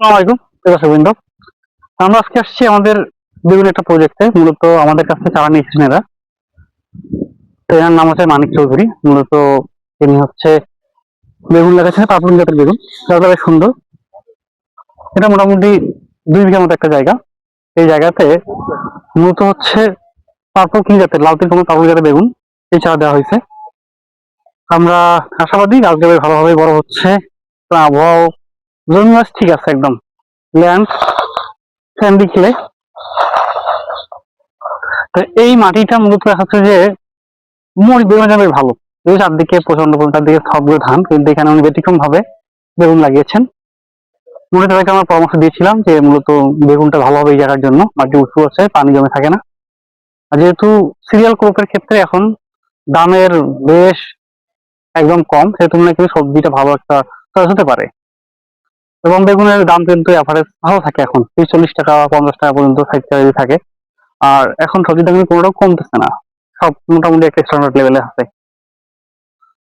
আসসালামাইকুম দর্শকবৃন্দ। আমরা আজকে আসছি আমাদের বিভিন্ন একটা প্রজেক্টে। মূলত আমাদের কাছে চারা নিয়েছেন এরা। তো এনার নাম হচ্ছে মানিক চৌধুরী। মূলত তিনি হচ্ছে বেগুন লাগাচ্ছেন, পার্পল জাতের বেগুন। জায়গাটা বেশ সুন্দর। এটা মোটামুটি 2 বিঘা মতো একটা জায়গা। এই জায়গাতে মূলত হচ্ছে পার্পল কিং জাতের, লাল তিল কমল পার্পল জাতের বেগুন এই চারা দেওয়া হয়েছে। আমরা আশাবাদী গাছটা বেশ ভালোভাবে বড় হচ্ছে। আবহাওয়া জমি মাছ ঠিক আছে একদম। ল্যান্ড স্যান্ডি খেলে তো এই মাটিটা মূলত দেখা যাচ্ছে যে মরিচ বেগুনের জন্য বেশ ভালো। এই চারদিকে প্রচন্ড চারদিকে সবগুলো ধান, কিন্তু এখানে উনি ব্যতিক্রম ভাবে বেগুন লাগিয়েছেন। মনে তাদেরকে আমরা পরামর্শ দিয়েছিলাম যে মূলত বেগুনটা ভালো হবে এই জায়গার জন্য, মাটি উঁচু আছে, পানি জমে থাকে না। আর যেহেতু সিরিয়াল ক্রপের ক্ষেত্রে এখন দামের বেশ একদম কম, সেই তুলনায় কিন্তু সবজিটা ভালো একটা চয়েস হতে পারে। এবং বেগুনের দাম কিন্তু অ্যাভারেজ ভালো থাকে, এখন 30-40 টাকা 50 টাকা পর্যন্ত থাকে। আর এখন সবজির দাম কিন্তু কোনোটাও কমতেছে না, সব মোটামুটি একটা স্ট্যান্ডার্ড লেভেলে আছে।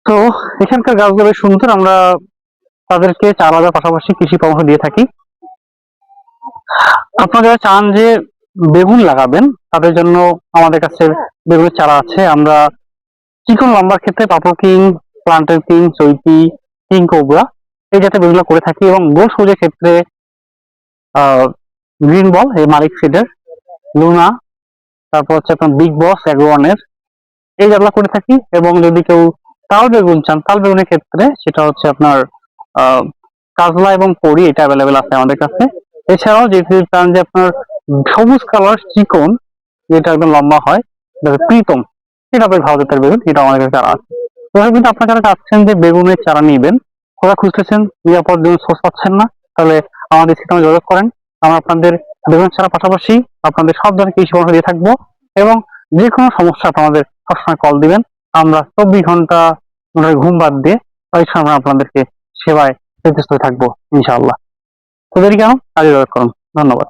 তো এখানকার গাছগুলো বেশ সুন্দর। আমরা তাদেরকে চারা দেওয়ার পাশাপাশি কৃষি পরামর্শ দিয়ে থাকি। আপনারা যারা চান যে বেগুন লাগাবেন, তাদের জন্য আমাদের কাছে বেগুনের চারা আছে। আমরা চিকন লম্বার ক্ষেত্রে পাপল কিং, প্লান্টের কিং, চৈতি, কিং কোবরা এই জাতীয় বেগুনগুলো করে থাকি। এবং গোল সবজির ক্ষেত্রে গ্রিন বল, এই মালিক সিডের, লুনা, তারপর হচ্ছে আপনার বিগ বস অ্যাগ্রোয়ানের এই জাতগুলো করে থাকি। এবং যদি কেউ তাল বেগুন চান, তাল বেগুনের ক্ষেত্রে সেটা হচ্ছে আপনার আহ কাজলা এবং পরি, এটা অ্যাভেলেবেল আছে আমাদের কাছে। এছাড়াও যদি চান যে আপনার সবুজ কালার চিকন, যেটা একদম লম্বা হয়, প্রীতম, এটা বেশ ভালো জাতের বেগুন, এটা আমাদের কাছে চারা আছে। তবে কিন্তু আপনারা যারা চাচ্ছেন যে বেগুনের চারা নিবেন, কোথাও খুঁজতেছেন, নিরাপদ বেগুন সোর্স পাচ্ছেন না, তাহলে আমাদের সাথে যোগাযোগ করেন। আমরা আপনাদের বেগুন চারা পাশাপাশি আপনাদের সব ধরনের কৃষি পরামর্শ দিয়ে থাকবো। এবং যে কোনো সমস্যা আমাদের সবসময় কল দিবেন। আমরা 24 ঘন্টা ঘুম বাদ দিয়ে সময় আপনাদেরকে সেবায় প্রতিষ্ঠিত থাকবো ইনশাআল্লাহ। তো দেরি কেন, আজ যোগাযোগ করুন। ধন্যবাদ।